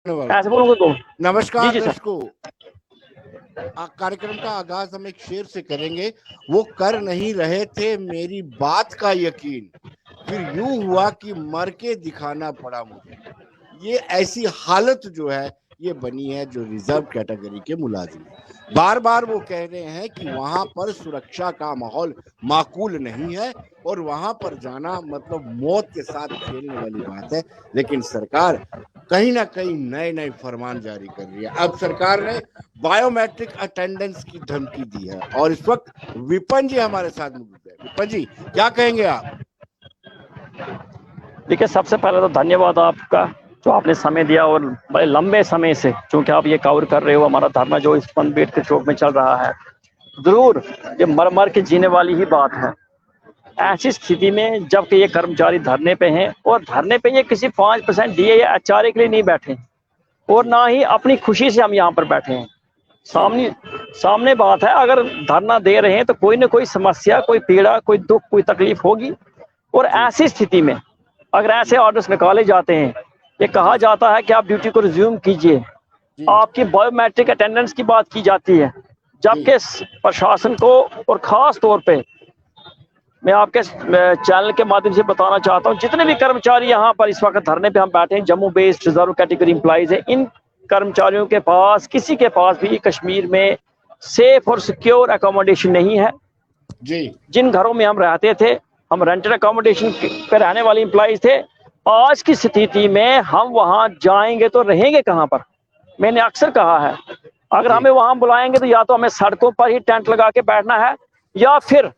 ऐसे बोलूंगा तो। नमस्कार जी सर। दर्शकों, कार्यक्रम का आगाज हम एक शेर से करेंगे। वो कर नहीं रहे थे मेरी बात का यकीन, फिर यूं हुआ कि मर के दिखाना पड़ा मुझे। ये ऐसी हालत जो है ये बनी है जो रिजर्व कैटेगरी के मुलाजिम बार बार वो कह रहे हैं कि वहां पर सुरक्षा का माहौल माकूल नहीं है और वहां पर जाना मतलब मौत के साथ खेलने वाली बात है। लेकिन सरकार कहीं ना कहीं नए नए फरमान जारी कर रही है। अब सरकार ने बायोमेट्रिक अटेंडेंस की धमकी दी है और इस वक्त विपिन जी हमारे साथ मौजूद है। विपिन जी, क्या कहेंगे आप? देखिए, सबसे पहले तो धन्यवाद आपका जो आपने समय दिया और बड़े लंबे समय से चूंकि आप ये कवर कर रहे हो हमारा धरना जो इस अम्बेडकर चौक में चल रहा है। जरूर ये मर मर के जीने वाली ही बात है। ऐसी स्थिति में जबकि ये कर्मचारी धरने पे हैं और धरने पे ये किसी 5% डीए या एचआरए के लिए नहीं बैठे और ना ही अपनी खुशी से हम यहाँ पर बैठे हैं। सामने सामने बात है, अगर धरना दे रहे हैं तो कोई ना कोई समस्या, कोई पीड़ा, कोई दुख, कोई तकलीफ होगी। और ऐसी स्थिति में अगर ऐसे ऑर्डर्स निकाले जाते हैं, ये कहा जाता है कि आप ड्यूटी को रिज्यूम कीजिए, आपकी बायोमेट्रिक अटेंडेंस की बात की जाती है, जबकि प्रशासन को और खास तौर पे मैं आपके चैनल के माध्यम से बताना चाहता हूं, जितने भी कर्मचारी यहाँ पर इस वक्त धरने पे हम बैठे हैं, Jammu based reserve category employees है, इन कर्मचारियों के पास किसी के पास भी कश्मीर में सेफ और सिक्योर अकोमोडेशन नहीं है जी। जिन घरों में हम रहते थे, हम रेंटेड अकोमोडेशन पे रहने वाले एम्प्लॉइज थे। आज की स्थिति में हम वहां जाएंगे तो रहेंगे कहां पर? मैंने अक्सर कहा है, अगर हमें वहां बुलाएंगे तो या तो हमें सड़कों पर ही टेंट लगा के बैठना है, या फिर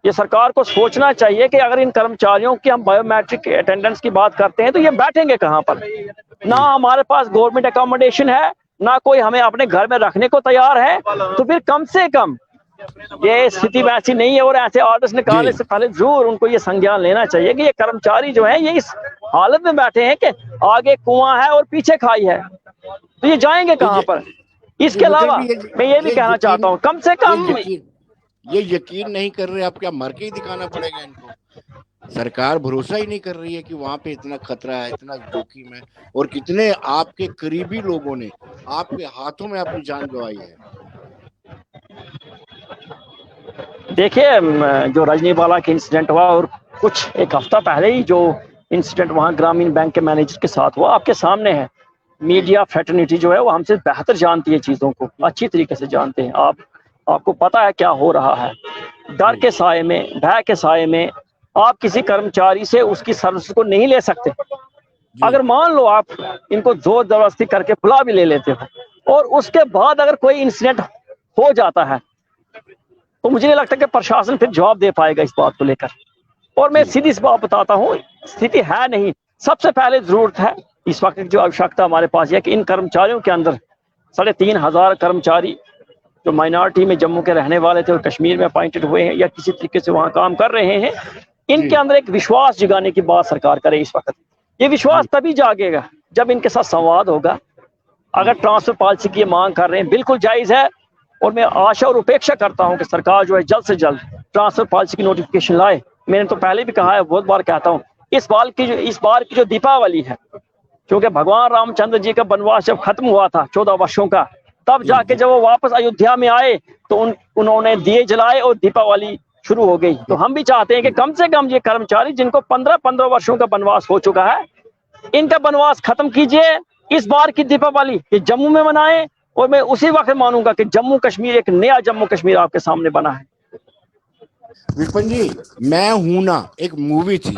ये सरकार को सोचना चाहिए कि अगर इन कर्मचारियों की हम बायोमेट्रिक अटेंडेंस की बात करते हैं तो ये बैठेंगे कहां पर? ना हमारे पास गवर्नमेंट अकोमोडेशन है, ना कोई हमें अपने घर में रखने को तैयार है। तो फिर कम से कम ये स्थिति वैसी नहीं है और ऐसे ऑर्डर्स निकालने से पहले जरूर उनको ये संज्ञान लेना चाहिए कि ये कर्मचारी जो है ये इस हालत में बैठे हैं कि आगे कुआं है और पीछे खाई है, तो ये जाएंगे कहां पर? इसके अलावा मैं ये भी कहना चाहता हूँ, कम से कम ये यकीन नहीं कर रहे, आप क्या मर के ही दिखाना पड़ेगा इनको? सरकार भरोसा ही नहीं कर रही है कि वहां पे इतना खतरा है, इतना जोखिम है और कितने आपके करीबी लोगों ने आपके हाथों में अपनी जान गंवाई है। देखिए, जो रजनीवाला के इंसिडेंट हुआ और कुछ एक हफ्ता पहले ही जो इंसिडेंट वहां ग्रामीण बैंक के मैनेजर के साथ हुआ, आपके सामने है। मीडिया फ्रेटर्निटी जो है वो हमसे बेहतर जानती है, चीजों को अच्छी तरीके से जानते हैं। आपको पता है क्या हो रहा है। डर के साए में, भय के साए में आप किसी कर्मचारी से उसकी सर्विस को नहीं ले सकते। अगर मान लो आप इनको जोर जबरदस्ती करके बुला भी ले लेते हो और उसके बाद अगर कोई इंसिडेंट हो जाता है तो मुझे नहीं लगता कि प्रशासन फिर जवाब दे पाएगा इस बात को लेकर। और मैं सीधी सी बात बताता हूँ, स्थिति है नहीं। सबसे पहले जरूरत है इस वक्त जो आवश्यकता हमारे पास है कि इन कर्मचारियों के अंदर 3,500 कर्मचारी जो माइनॉरिटी में जम्मू के रहने वाले थे और कश्मीर में अपॉइंटेड हुए हैं या किसी तरीके से वहां काम कर रहे हैं, इनके अंदर एक विश्वास जगाने की बात सरकार करे इस वक्त। ये विश्वास तभी जागेगा जब इनके साथ संवाद होगा। अगर ट्रांसफर पॉलिसी की मांग कर रहे हैं, बिल्कुल जायज है और मैं आशा और उपेक्षा करता हूं कि सरकार जो है जल्द से जल्द ट्रांसफर पॉलिसी की नोटिफिकेशन लाए। मैंने तो पहले भी कहा है, बहुत बार कहता हूं, इस बार की जो दीपावली है, क्योंकि भगवान रामचंद्र जी का वनवास जब खत्म हुआ था 14 वर्षों का, तब जाके जब वो वापस अयोध्या में आए तो उन्होंने दिए जलाए और दीपावली शुरू हो गई। तो हम भी चाहते हैं कि कम से कम ये कर्मचारी जिनको 15 वर्षों का वनवास हो चुका है, इनका वनवास खत्म कीजिए। इस बार की दीपावली ये जम्मू में मनाएं और मैं उसी वक्त मानूंगा कि जम्मू कश्मीर एक नया जम्मू कश्मीर आपके सामने बना है। विपिन जी, मैं हूं ना एक मूवी थी,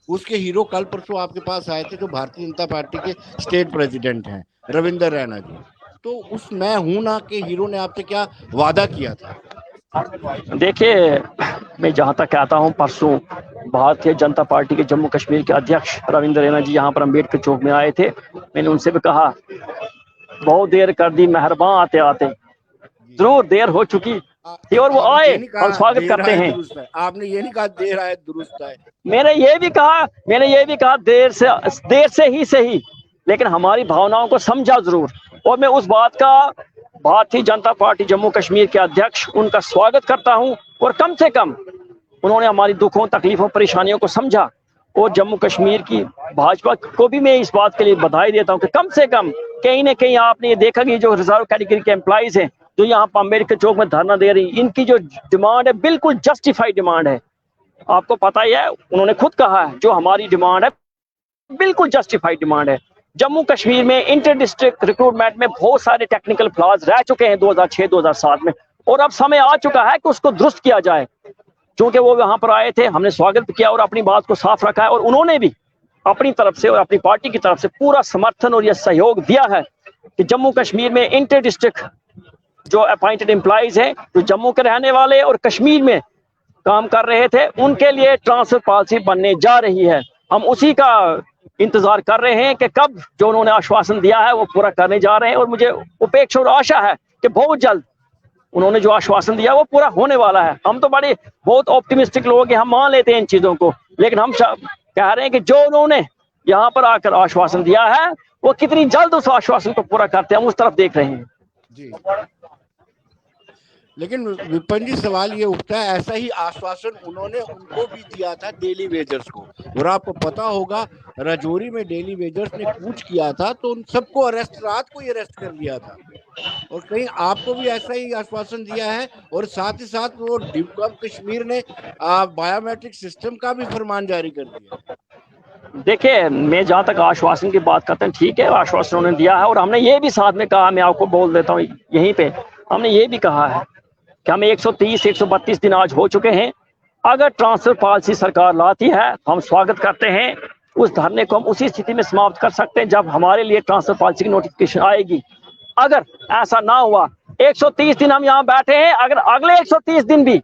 उसके हीरो कल परसों आपके पास आए थे, जो भारतीय जनता पार्टी के स्टेट प्रेसिडेंट हैं रविंदर रैना जी। तो उस मैं हूं ना के हीरो ने आपसे क्या वादा किया था? देखिए, मैं जहां तक कहता हूं, परसों भारतीय जनता पार्टी के जम्मू कश्मीर के अध्यक्ष रविंदर रैना जी यहाँ पर अम्बेडकर चौक में आए थे। मैंने उनसे भी कहा, बहुत देर कर दी मेहरबान आते आते, जरूर देर हो चुकी थी और वो आए, हम स्वागत करते हैं। आपने ये नहीं कहा देर आए दुरुस्त आए। मैंने ये भी कहा देर से ही सही, लेकिन हमारी भावनाओं को समझा जरूर। और मैं उस बात का भारतीय जनता पार्टी जम्मू कश्मीर के अध्यक्ष उनका स्वागत करता हूं और कम से कम उन्होंने हमारी दुखों, तकलीफों, परेशानियों को समझा और जम्मू कश्मीर की भाजपा को भी मैं इस बात के लिए बधाई देता हूं कि कम से कम कहीं ना कहीं आपने ये देखा कि जो रिजर्व कैटेगरी के एम्प्लॉइज हैं जो यहाँ पर अम्बेडकर चौक में धरना दे रही, इनकी जो डिमांड है बिल्कुल जस्टिफाइड डिमांड है। आपको पता ही है, उन्होंने खुद कहा है जो हमारी डिमांड है बिल्कुल जस्टिफाइड डिमांड है। जम्मू कश्मीर में इंटर डिस्ट्रिक्ट रिक्रूटमेंट में बहुत सारे टेक्निकल फ्लॉज रह चुके हैं 2006-2007 में, और अब समय आ चुका है कि उसको दुरुस्त किया जाए। क्योंकि वो वहां पर आए थे, हमने स्वागत किया और अपनी बात को साफ रखा है, और उन्होंने भी अपनी तरफ से और अपनी पार्टी की तरफ से पूरा समर्थन और यह सहयोग दिया है कि जम्मू कश्मीर में इंटर डिस्ट्रिक्ट जो अपॉइंटेड एम्प्लॉइज हैं, जो जम्मू के रहने वाले और कश्मीर में काम कर रहे थे, उनके लिए ट्रांसफर पॉलिसी बनने जा रही है। हम उसी का इंतजार कर रहे हैं कि कब जो उन्होंने आश्वासन दिया है वो पूरा करने जा रहे हैं, और मुझे उपेक्षा और आशा है कि बहुत जल्द उन्होंने जो आश्वासन दिया वो पूरा होने वाला है। हम तो बड़े बहुत ऑप्टिमिस्टिक लोग हैं, हम मान लेते हैं इन चीजों को, लेकिन हम कह रहे हैं कि जो उन्होंने यहाँ पर आकर आश्वासन दिया है वो कितनी जल्द उस आश्वासन को पूरा करते हैं, हम उस तरफ देख रहे हैं जी। लेकिन विपिन जी, सवाल ये उठता है, ऐसा ही आश्वासन उन्होंने उनको भी दिया था डेली वेजर्स को, और आपको पता होगा राजौरी में डेली वेजर्स ने कूच किया था तो उन सबको अरेस्ट, रात को ही अरेस्ट कर लिया था, और कहीं आपको भी ऐसा ही आश्वासन दिया है, और साथ ही साथ वो कश्मीर ने बायोमेट्रिक सिस्टम का भी फरमान जारी कर दिया। देखिए, मैं जहाँ तक आश्वासन की बात करते हैं, ठीक है, आश्वासन उन्होंने दिया है, और हमने ये भी साथ में कहा, मैं आपको बोल देता हूँ यहीं पे, हमने ये भी कहा है कि हमें 130-132 दिन आज हो चुके हैं। अगर ट्रांसफर पॉलिसी सरकार लाती है तो हम स्वागत करते हैं, उस धरने को हम उसी स्थिति में समाप्त कर सकते हैं जब हमारे लिए ट्रांसफर पॉलिसी की नोटिफिकेशन आएगी। अगर ऐसा ना हुआ, 130 दिन हम यहाँ बैठे हैं, अगर अगले 130 दिन भी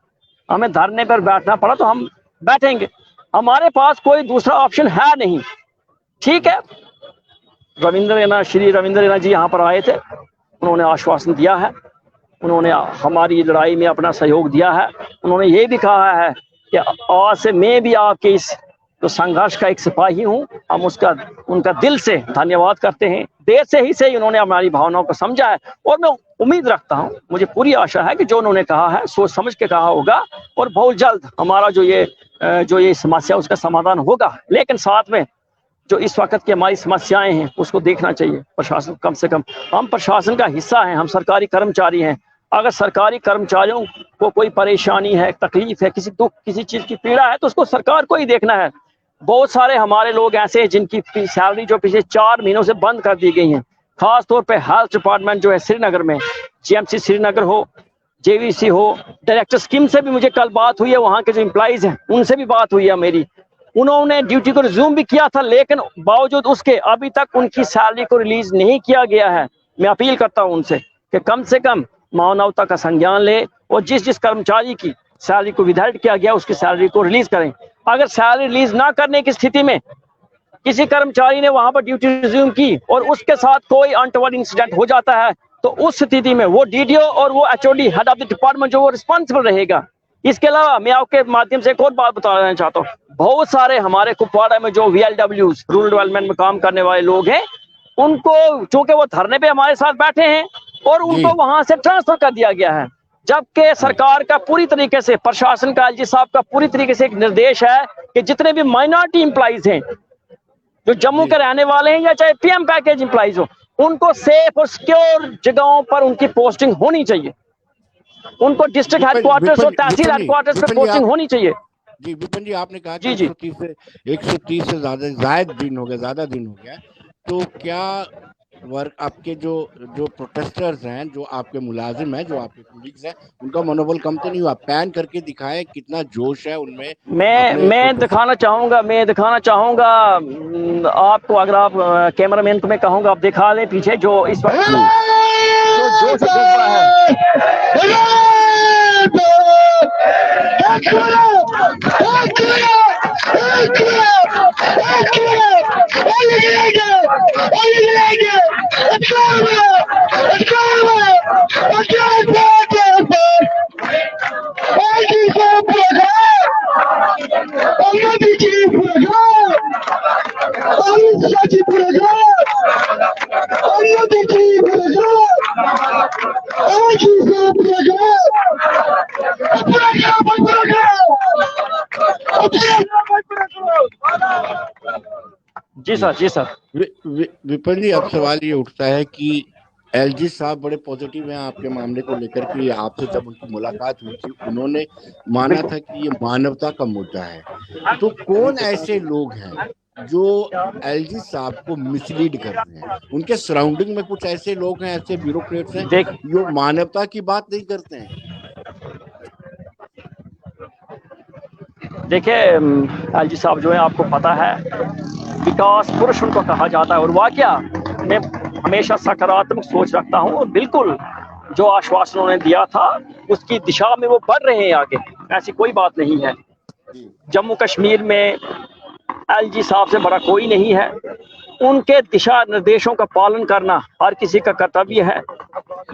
हमें धरने पर बैठना पड़ा तो हम बैठेंगे, हमारे पास कोई दूसरा ऑप्शन है नहीं। ठीक है, श्री रविंद्र रैना जी यहाँ पर आए थे, उन्होंने आश्वासन दिया है, उन्होंने हमारी लड़ाई में अपना सहयोग दिया है, उन्होंने ये भी कहा है कि आज से मैं भी आपके इस तो संघर्ष का एक सिपाही हूँ। हम उनका दिल से धन्यवाद करते हैं। देर से ही से उन्होंने हमारी भावनाओं को समझा है, और मैं उम्मीद रखता हूँ, मुझे पूरी आशा है कि जो उन्होंने कहा है सोच समझ के कहा होगा, और बहुत जल्द हमारा जो ये समस्या उसका समाधान होगा। लेकिन साथ में जो इस वक्त की हमारी समस्याएं हैं उसको देखना चाहिए प्रशासन, कम से कम हम प्रशासन का हिस्सा हैं, हम सरकारी कर्मचारी हैं। अगर सरकारी कर्मचारियों को कोई परेशानी है, तकलीफ है, किसी दुख, किसी चीज की पीड़ा है, तो उसको सरकार को ही देखना है। बहुत सारे हमारे लोग ऐसे हैं जिनकी सैलरी जो पिछले 4 महीनों से बंद कर दी गई है, खास तौर पे हेल्थ डिपार्टमेंट जो है श्रीनगर में, जीएमसी श्रीनगर हो, जेवीसी हो, डायरेक्टर स्कीम से भी मुझे कल बात हुई है, वहाँ के जो एम्प्लॉइज हैं उनसे भी बात हुई है मेरी, उन्होंने ड्यूटी को रिज्यूम भी किया था, लेकिन बावजूद उसके अभी तक उनकी सैलरी को रिलीज नहीं किया गया है। मैं अपील करता हूं उनसे कि कम से कम मानवता का संज्ञान ले, और जिस कर्मचारी की सैलरी को विदहल्ड किया गया उसकी सैलरी को रिलीज करें। अगर सैलरी रिलीज ना करने की स्थिति में किसी कर्मचारी ने वहां पर ड्यूटी रिज्यूम की और उसके साथ कोई अनटोवर्ड इंसिडेंट हो जाता है, तो उस स्थिति में वो डीडीओ और वो HOD, head of the department, जो वो रिस्पॉन्सिबल रहेगा। इसके अलावा मैं आपके माध्यम से एक और बात बताना चाहता हूँ, बहुत सारे हमारे कुपवाड़ा में जो VLWs, रूरल डेवलपमेंट में काम करने वाले लोग हैं, उनको चूंकि वो धरने पे हमारे साथ बैठे हैं और उनको वहां से ट्रांसफर कर दिया गया है, जबकि सरकार का पूरी तरीके से, प्रशासन का, एलजी साहब का पूरी तरीके से एक निर्देश है कि जितने भी माइनॉरिटी एम्प्लॉइज हैं जो जम्मू के रहने वाले हैं या चाहे PM पैकेज एम्प्लॉइज हो, उनको सेफ और सिक्योर जगहों पर उनकी पोस्टिंग होनी चाहिए। उनको डिस्ट्रिक्ट हेडक्वार्टर्स और तहसील हेडक्वार्टर्स पे पोस्टिंग होनी चाहिए। जी विपिन जी, आपने कहा कि 130 से ज्यादा दिन हो गया, तो क्या वर्क आपके जो प्रोटेस्टर्स हैं, जो आपके मुलाजिम हैं, जो आपके कोलीग्स हैं, उनका मनोबल कम तो नहीं हुआ? पैन करके दिखाएं कितना जोश है उनमें। मैं दिखाना चाहूंगा आपको, अगर आप कैमरामैन को मैं कहूंगा आप दिखा लें पीछे जो इस वक्त जो जोश सर, जी सर। विपिन जी, अब सवाल ये उठता है कि एलजी साहब बड़े पॉजिटिव हैं आपके मामले को लेकर कि आपसे जब उनकी मुलाकात हुई थी उन्होंने माना बिल्कुल। था कि ये मानवता का मुद्दा है। तो कौन ऐसे लोग हैं जो एलजी साहब को मिसलीड कर रहे हैं? उनके सराउंडिंग में कुछ ऐसे लोग हैं, ऐसे ब्यूरोक्रेट्स हैं देख जो मानवता की बात नहीं करते हैं। देखिए, एलजी साहब जो है, आपको पता है, विकास पुरुष उनको कहा जाता है। और वाकया मैं हमेशा सकारात्मक सोच रखता हूँ, और बिल्कुल जो आश्वासन उन्होंने दिया था उसकी दिशा में वो बढ़ रहे हैं आगे, ऐसी कोई बात नहीं है। जम्मू कश्मीर में एलजी साहब से बड़ा कोई नहीं है। उनके दिशा निर्देशों का पालन करना हर किसी का कर्तव्य है,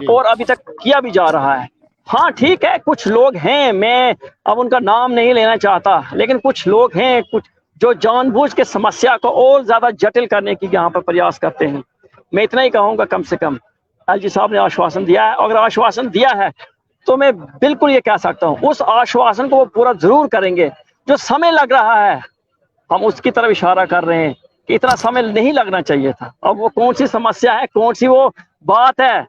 और अभी तक किया भी जा रहा है। हाँ ठीक है, कुछ लोग हैं, मैं अब उनका नाम नहीं लेना चाहता, लेकिन कुछ लोग हैं, कुछ जो जानबूझ के समस्या को और ज्यादा जटिल करने की यहाँ पर प्रयास करते हैं। मैं इतना ही कहूंगा, कम से कम एलजी साहब ने आश्वासन दिया है, अगर आश्वासन दिया है तो मैं बिल्कुल ये कह सकता हूँ उस आश्वासन को वो पूरा जरूर करेंगे। जो समय लग रहा है, हम उसकी तरफ इशारा कर रहे हैं कि इतना समय नहीं लगना चाहिए था। अब वो कौन सी समस्या है, कौन सी वो बात है,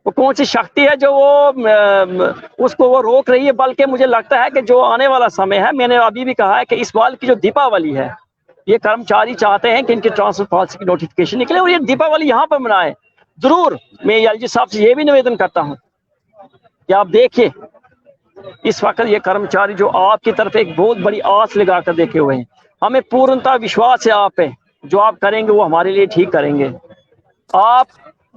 वो कौन सी शक्ति है जो वो उसको वो रोक रही है? बल्कि मुझे लगता है कि जो आने वाला समय है, मैंने अभी भी कहा है कि इस बार की जो दीपावली है, ये कर्मचारी चाहते हैं कि इनकी ट्रांसफर पॉलिसी की नोटिफिकेशन निकले और ये दीपावली यहाँ पर मनाए जरूर। मैं एलजी साहब से ये भी निवेदन करता हूँ कि आप देखिए, इस वक्त ये कर्मचारी जो आपकी तरफ एक बहुत बड़ी आस लगा कर देखे हुए हैं, हमें पूर्णतः विश्वास है आप पे, जो आप करेंगे वो हमारे लिए ठीक करेंगे। आप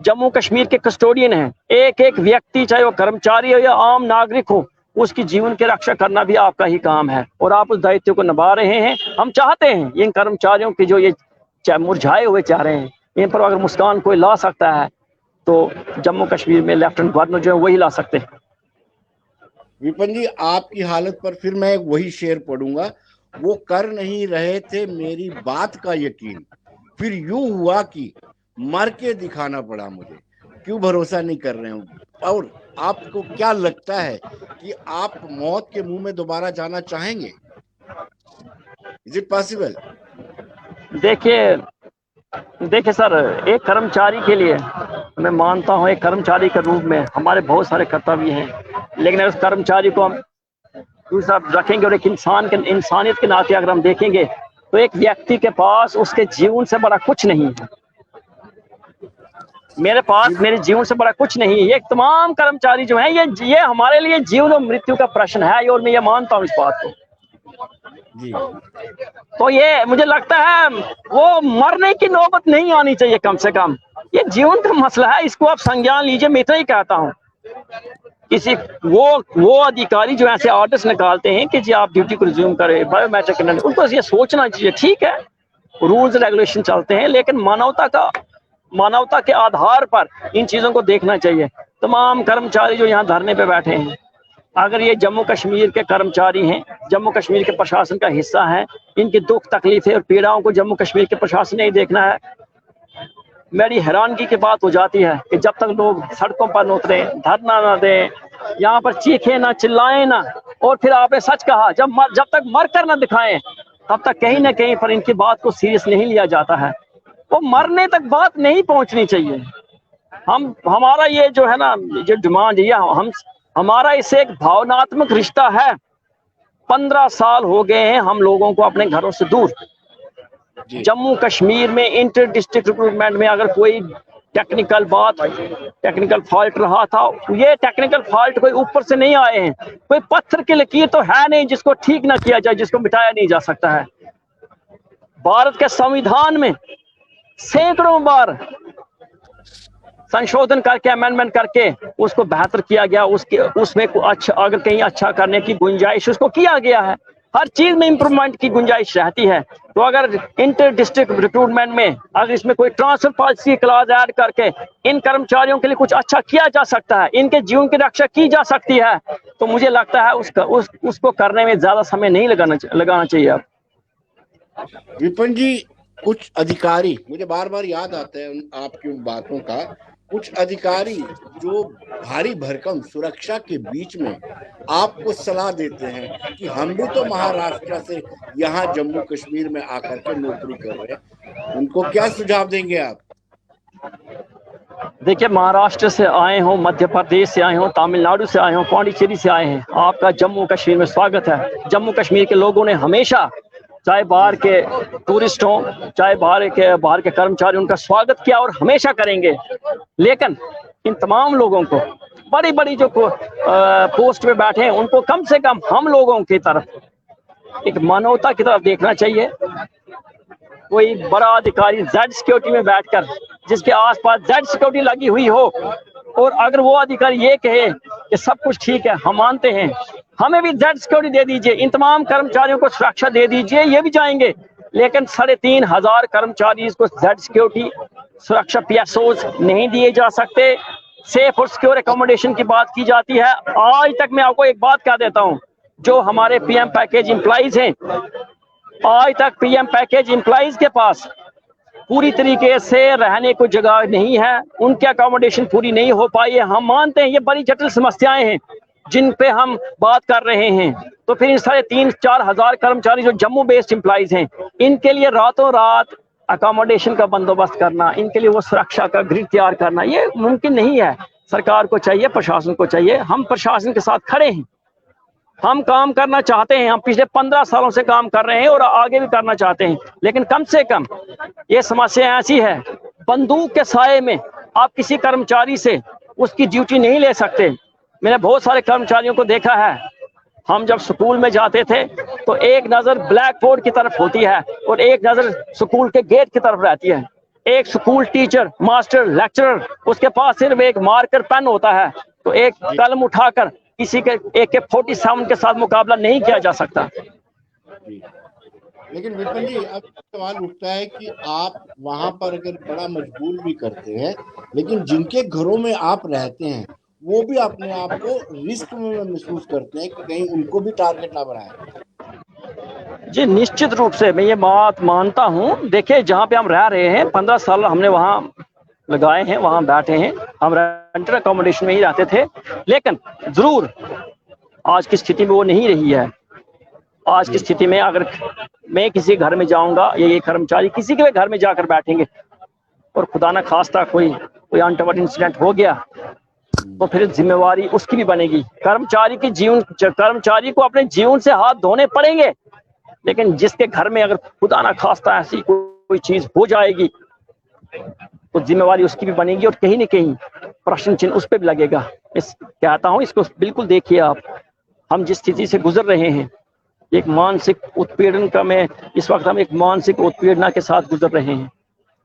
जम्मू कश्मीर के कस्टोडियन हैं। एक एक व्यक्ति, चाहे वो कर्मचारी हो या आम नागरिक हो, उसकी जीवन की रक्षा करना भी आपका ही काम है, और आप उस दायित्व को निभा रहे हैं। हम चाहते हैं इन कर्मचारियों की जो ये मुरझाए हुए चाह रहे हैं, इन पर अगर मुस्कान कोई ला सकता है तो जम्मू कश्मीर में लेफ्टिनेंट गवर्नर जो है वही ला सकते हैं। विपिन जी, आपकी हालत पर फिर मैं वही शेर पढ़ूंगा, वो कर नहीं रहे थे मेरी बात का यकीन, फिर यूं हुआ कि मर के दिखाना पड़ा मुझे। क्यों भरोसा नहीं कर रहे हो? और आपको क्या लगता है कि आप मौत के मुंह में दोबारा जाना चाहेंगे? Is it possible? देखिए देखिए सर, एक कर्मचारी के लिए मैं मानता हूं, एक कर्मचारी के रूप में हमारे बहुत सारे कर्तव्य हैं, लेकिन उस कर्मचारी को हम दूसरा रखेंगे और एक इंसान के इंसानियत के नाते अगर हम देखेंगे तो एक व्यक्ति के पास उसके जीवन से बड़ा कुछ नहीं है। मेरे पास मेरे जीवन से बड़ा कुछ नहीं है। ये तमाम कर्मचारी जो हैं, ये हमारे लिए जीवन और मृत्यु का प्रश्न है, और मैं ये मानता हूँ इस बात को जी। तो ये मुझे लगता है वो मरने की नौबत नहीं आनी चाहिए। कम से कम ये जीवन का मसला है, इसको आप संज्ञान लीजिए। मैं इतना ही कहता हूँ, किसी वो अधिकारी जो ऐसे ऑर्डर्स निकालते हैं कि जी आप ड्यूटी को रिज्यूम करें, बायोमेट्रिक, उनको ये सोचना चाहिए। ठीक है, रूल्स रेगुलेशन चलते हैं, लेकिन मानवता के आधार पर इन चीजों को देखना चाहिए। तमाम कर्मचारी जो यहाँ धरने पे बैठे हैं, अगर ये जम्मू कश्मीर के कर्मचारी हैं, जम्मू कश्मीर के प्रशासन का हिस्सा हैं, इनकी दुख तकलीफें और पीड़ाओं को जम्मू कश्मीर के प्रशासन ने ही देखना है। मेरी हैरानगी की बात हो जाती है कि जब तक लोग सड़कों पर न उतरे, धरना ना दें, यहाँ पर चीखें ना, चिल्लाएं ना, और फिर आपने सच कहा, जब तक मर कर ना दिखाएं तब तक कहीं ना कहीं पर इनकी बात को सीरियस नहीं लिया जाता है। वो मरने तक बात नहीं पहुंचनी चाहिए। हमारा ये जो है ना, जो डिमांड है, हमारा इससे एक भावनात्मक रिश्ता है। 15 साल हो गए हैं हम लोगों को अपने घरों से दूर। जम्मू कश्मीर में इंटर डिस्ट्रिक्ट रिक्रूटमेंट में अगर कोई टेक्निकल फॉल्ट रहा था, ये टेक्निकल फॉल्ट कोई ऊपर से नहीं आए हैं, कोई पत्थर की लकीर तो है नहीं जिसको ठीक ना किया जाए, जिसको मिटाया नहीं जा सकता है। भारत के संविधान में सैकड़ों बार संशोधन करके, अमेंडमेंट करके उसको बेहतर किया गया, उसमें अच्छा, अगर कहीं अच्छा करने की गुंजाइश उसको किया गया है। हर चीज में इंप्रूवमेंट की गुंजाइश रहती है। तो अगर इंटर डिस्ट्रिक्ट रिक्रूटमेंट में अगर इसमें कोई ट्रांसफर पॉलिसी क्लॉज ऐड करके इन कर्मचारियों के लिए कुछ अच्छा किया जा सकता है, इनके जीवन की रक्षा की जा सकती है, तो मुझे लगता है उसको करने में ज्यादा समय नहीं लगाना चाहिए। अब विपिन जी, कुछ अधिकारी, मुझे बार बार याद आता है आपकी उन बातों का, कुछ अधिकारी जो भारी भरकम सुरक्षा के बीच में आपको सलाह देते हैं कि हम भी तो महाराष्ट्र से यहाँ जम्मू कश्मीर में आकर के नौकरी कर रहे हैं, उनको क्या सुझाव देंगे आप? देखिए, महाराष्ट्र से आए हों, मध्य प्रदेश से आए हों, तमिलनाडु से आए हों, पौंडीचेरी से आए हैं, आपका जम्मू कश्मीर में स्वागत है। जम्मू कश्मीर के लोगों ने हमेशा, चाहे बाहर के टूरिस्ट हों, चाहे बाहर के कर्मचारी, उनका स्वागत किया और हमेशा करेंगे। लेकिन इन तमाम लोगों को, बड़ी बड़ी जो पोस्ट पे बैठे हैं, उनको कम से कम हम लोगों की तरफ, एक मानवता की तरफ देखना चाहिए। कोई बड़ा अधिकारी जेड सिक्योरिटी में बैठकर, जिसके आसपास जेड सिक्योरिटी लगी हुई हो, और अगर वो अधिकारी ये कहे कि सब कुछ ठीक है, हम मानते हैं, हमें भी जेड सिक्योरिटी दे दीजिए, इन तमाम कर्मचारियों को सुरक्षा दे दीजिए, ये भी जाएंगे। लेकिन 3,500 कर्मचारी को जेड सिक्योरिटी सुरक्षा PSOs नहीं दिए जा सकते। सेफ और सिक्योर एकोमोडेशन की बात की जाती है। आज तक मैं आपको एक बात कह देता हूं, जो हमारे PM पैकेज एम्प्लॉइज हैं, आज तक PM पैकेज एम्प्लॉइज के पास पूरी तरीके से रहने को जगह नहीं है, उनकी अकोमोडेशन पूरी नहीं हो पाई है। हम मानते हैं ये बड़ी जटिल समस्याएं हैं जिन पे हम बात कर रहे हैं। तो फिर इन 3,500-4 हजार कर्मचारी जो जम्मू बेस्ड एम्प्लॉइज हैं, इनके लिए रातों रात अकोमोडेशन का बंदोबस्त करना, इनके लिए वो सुरक्षा का ग्रिड तैयार करना, ये मुमकिन नहीं है। सरकार को चाहिए, प्रशासन को चाहिए। हम प्रशासन के साथ खड़े हैं, हम काम करना चाहते हैं, हम पिछले 15 सालों से काम कर रहे हैं और आगे भी करना चाहते हैं। लेकिन कम से कम ये समस्या ऐसी है, बंदूक के साए में आप किसी कर्मचारी से उसकी ड्यूटी नहीं ले सकते। मैंने बहुत सारे कर्मचारियों को देखा है, हम जब स्कूल में जाते थे तो एक नजर ब्लैक बोर्ड की तरफ होती है और एक नजर स्कूल के गेट की तरफ रहती है। एक स्कूल टीचर, मास्टर, लेक्चरर, उसके पास सिर्फ एक मार्कर पेन होता है, तो एक कलम उठाकर किसी के AK-47 के साथ मुकाबला नहीं किया जा सकता। लेकिन विपिन जी, अब सवाल उठता है कि आप वहां पर अगर बड़ा मजबूर भी करते हैं, लेकिन जिनके घरों में आप रहते हैं वो भी अपने आप को रिस्क में महसूस करते हैं कि कहीं उनको भी टारगेट ना बनाए। जी, निश्चित रूप से मैं ये बात मानता हूँ। देखिए, जहाँ पे हम रह रहे हैं, 15 साल हमने वहाँ लगाए हैं, वहाँ बैठे हैं, हम रेंटेड अकोमोडेशन में ही रहते थे। लेकिन जरूर आज की स्थिति में वो नहीं रही है। आज की स्थिति में अगर मैं किसी घर में जाऊंगा या ये कर्मचारी किसी के घर में जाकर बैठेंगे और खुदा ना खास्ता कोई अनटोवर्ड इंसिडेंट हो गया, तो फिर जिम्मेवारी उसकी भी बनेगी। कर्मचारी को अपने जीवन से हाथ धोने पड़ेंगे। लेकिन जिसके घर में अगर खुदा ना खास्ता ऐसी कोई चीज हो जाएगी, तो जिम्मेवारी उसकी भी बनेगी और कहीं न कहीं प्रश्न चिन्ह उस पर भी लगेगा। कहता हूं, इसको बिल्कुल देखिए आप, हम जिस स्थिति से गुजर रहे हैं, एक मानसिक उत्पीड़न का, इस वक्त हम एक मानसिक उत्पीड़ना के साथ गुजर रहे हैं।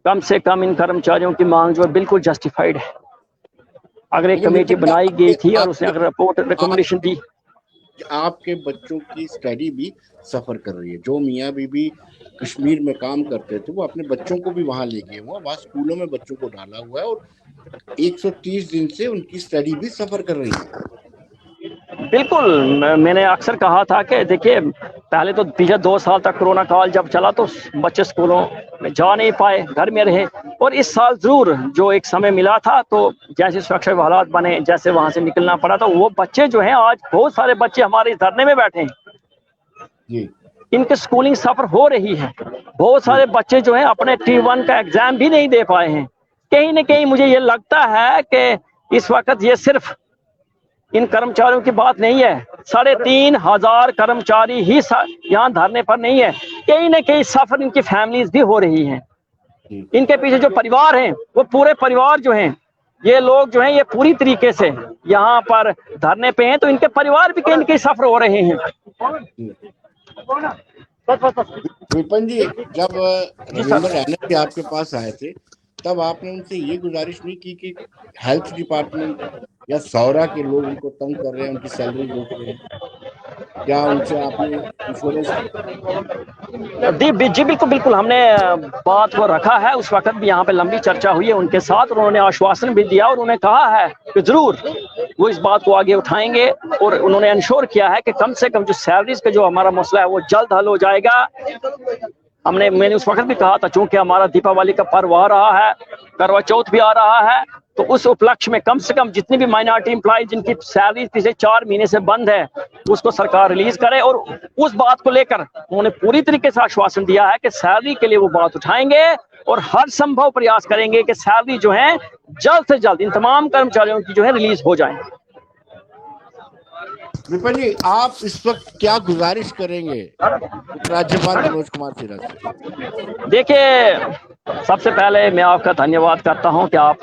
कम से कम इन कर्मचारियों की मांग जो है बिल्कुल जस्टिफाइड है। अगर एक कमेटी बनाई गई थी और उसने अगर रिपोर्ट रिकमेंडेशन दी, आपके बच्चों की स्टडी भी सफर कर रही है। जो मियाँ बीबी कश्मीर में काम करते थे, वो अपने बच्चों को भी वहां ले गए हुए, वहां स्कूलों में बच्चों को डाला हुआ है और 130 दिन से उनकी स्टडी भी सफर कर रही है। बिल्कुल, मैंने अक्सर कहा था कि देखिए, पहले तो पिछले 2 साल तक कोरोना काल जब चला तो बच्चे स्कूलों में जा नहीं पाए, घर में रहे। और इस साल जरूर जो एक समय मिला था, तो जैसे सुरक्षा हालात बने, जैसे वहां से निकलना पड़ा, तो वो बच्चे जो हैं, आज बहुत सारे बच्चे हमारे धरने में बैठे हैं जी। इनकी स्कूलिंग सफर हो रही है। बहुत सारे बच्चे जो हैं अपने T1 का एग्जाम भी नहीं दे पाए हैं। कहीं न कहीं मुझे ये लगता है कि इस वक्त ये सिर्फ इन कर्मचारियों की बात नहीं है। 3,500 कर्मचारी ही यहाँ धरने पर नहीं है, कहीं न कहीं सफर इनकी फैमिलीज भी हो रही हैं। इनके पीछे जो परिवार हैं, वो पूरे परिवार जो हैं, ये लोग जो हैं, ये पूरी तरीके से यहाँ पर धरने पे हैं, तो इनके परिवार भी कहीं न कहीं सफर हो रहे हैं। विपिन जी, जब रविंद्र रैना जी आपके पास आए थे, तब आपने उनसे ये गुजारिश नहीं की कि हेल्थ डिपार्टमेंट या सौरा के लोग उनको तंग कर रहे हैं, उनकी सैलरी रोक रहे हैं? क्या उनसे आपने इंश्योरेंस? जी बिल्कुल हमने बात को रखा है। उस वक्त भी यहाँ पे लंबी चर्चा हुई है उनके साथ, उन्होंने आश्वासन भी दिया और उन्होंने कहा है कि जरूर वो इस बात को आगे उठाएंगे। और उन्होंने इंश्योर किया है कि कम से कम जो सैलरीज का जो हमारा मसला है वो जल्द हल हो जाएगा। मैंने उस वक्त भी कहा था, चूंकि हमारा दीपावली का पर्व आ रहा है, करवा चौथ भी आ रहा है, तो उस उपलक्ष्य में कम से कम जितनी भी माइनॉरिटी एम्प्लॉय जिनकी सैलरी पिछले 4 महीने से बंद है, उसको सरकार रिलीज करे। और उस बात को लेकर उन्होंने पूरी तरीके से आश्वासन दिया है कि सैलरी के लिए वो बात उठाएंगे और हर संभव प्रयास करेंगे कि सैलरी जो है जल्द से जल्द इन तमाम कर्मचारियों की जो है रिलीज हो जाए। विपिन जी, आप इस वक्त क्या गुजारिश करेंगे राज्यपाल मनोज कुमार सिन्हा से? देखिए, सबसे पहले मैं आपका धन्यवाद करता हूं कि आप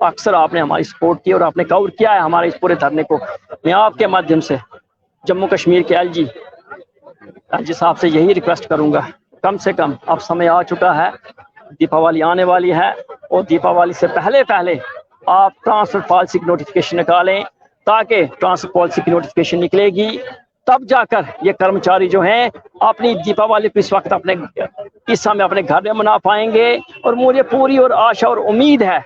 अक्सर आपने हमारी सपोर्ट की और आपने कवर किया है हमारे इस पूरे धरने को। मैं आपके माध्यम से जम्मू कश्मीर के एलजी साहब से यही रिक्वेस्ट करूंगा, कम से कम अब समय आ चुका है, दीपावली आने वाली है और दीपावली से पहले पहले आप ट्रांसफर पॉलिसी की नोटिफिकेशन निकालें, ताकि ट्रांसफर पॉलिसी की नोटिफिकेशन निकलेगी तब जाकर ये कर्मचारी जो हैं अपनी दीपावली को इस वक्त इस समय अपने घर में मना पाएंगे। और मुझे पूरी और आशा और उम्मीद है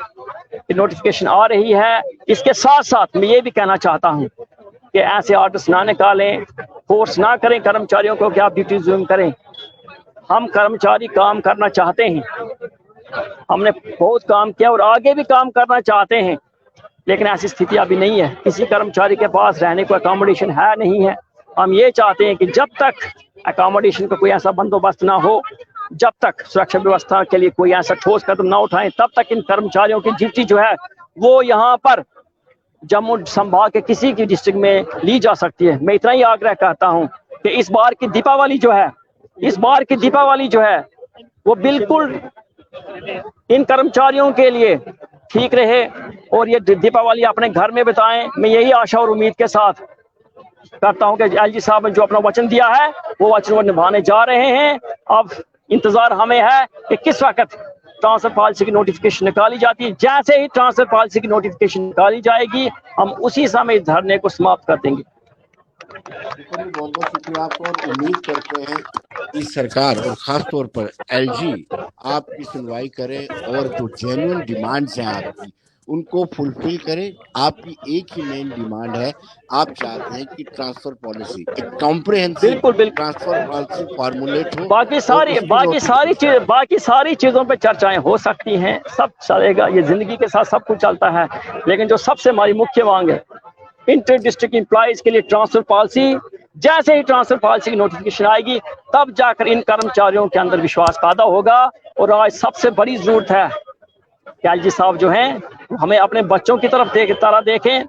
कि नोटिफिकेशन आ रही है। इसके साथ साथ मैं ये भी कहना चाहता हूँ कि ऐसे ऑर्डर्स ना निकालें, फोर्स ना करें कर्मचारियों को कि आप ड्यूटी ज्यूम करें। हम कर्मचारी काम करना चाहते हैं, हमने बहुत काम किया और आगे भी काम करना चाहते हैं, लेकिन ऐसी स्थिति अभी नहीं है। किसी कर्मचारी के पास रहने को अकोमोडेशन है नहीं है। हम ये चाहते हैं कि जब तक अकोमोडेशन का कोई ऐसा बंदोबस्त ना हो, जब तक सुरक्षा व्यवस्था के लिए कोई ऐसा ठोस कदम ना उठाएं, तब तक इन कर्मचारियों की ड्यूटी जो है वो यहाँ पर जम्मू संभाग के किसी की डिस्ट्रिक्ट में ली जा सकती है। मैं इतना ही आग्रह करता हूँ कि इस बार की दीपावली जो है वो बिल्कुल इन कर्मचारियों के लिए ठीक रहे और ये दीपावली अपने घर में बिताएं। मैं यही आशा और उम्मीद के साथ करता हूं कि एलजी साहब ने जो अपना वचन दिया है वो वचन वो निभाने जा रहे हैं। अब इंतजार हमें है कि किस वक्त ट्रांसफर पॉलिसी की नोटिफिकेशन निकाली जाती है। जैसे ही ट्रांसफर पॉलिसी की नोटिफिकेशन निकाली जाएगी, हम उसी समय इस धरने को समाप्त कर देंगे। बहुत बहुत शुक्रिया आपको और उम्मीद करते हैं कि सरकार और खास तौर पर एलजी आपकी सुनवाई करे और जो जेन्युइन डिमांड्स हैं आपकी उनको फुलफिल करे। आपकी एक ही मेन डिमांड है, आप चाहते हैं कि ट्रांसफर पॉलिसी एक कॉम्प्रिहेंसिव ट्रांसफर पॉलिसी फॉर्मुलेट हो। बाकी सारी चीजों पे चर्चाएं हो सकती हैं, सब चलेगा, ये जिंदगी के साथ सब कुछ चलता है, लेकिन जो सबसे हमारी मुख्य मांग है इंटर डिस्ट्रिक्ट एम्प्लॉइज के लिए ट्रांसफर पॉलिसी, जैसे ही ट्रांसफर पॉलिसी की नोटिफिकेशन आएगी तब जाकर इन कर्मचारियों के अंदर विश्वास पैदा होगा। और आज सबसे बड़ी जरूरत है कि एलजी साहब जो हैं हमें अपने बच्चों की तरफ देखें।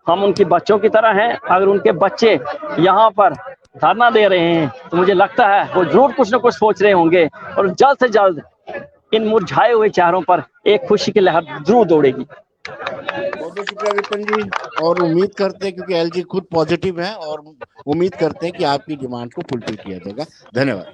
हम उनके बच्चों की तरह हैं। अगर उनके बच्चे यहाँ पर धरना दे रहे हैं तो मुझे लगता है वो जरूर कुछ न कुछ सोच रहे होंगे और जल्द से जल्द इन मुरझाए हुए चेहरों पर एक खुशी की लहर जरूर दौड़ेगी। बहुत शुक्रिया विपिन जी, और उम्मीद करते हैं क्योंकि एलजी खुद पॉजिटिव है और उम्मीद करते हैं कि आपकी डिमांड को फुलफिल किया जाएगा। धन्यवाद।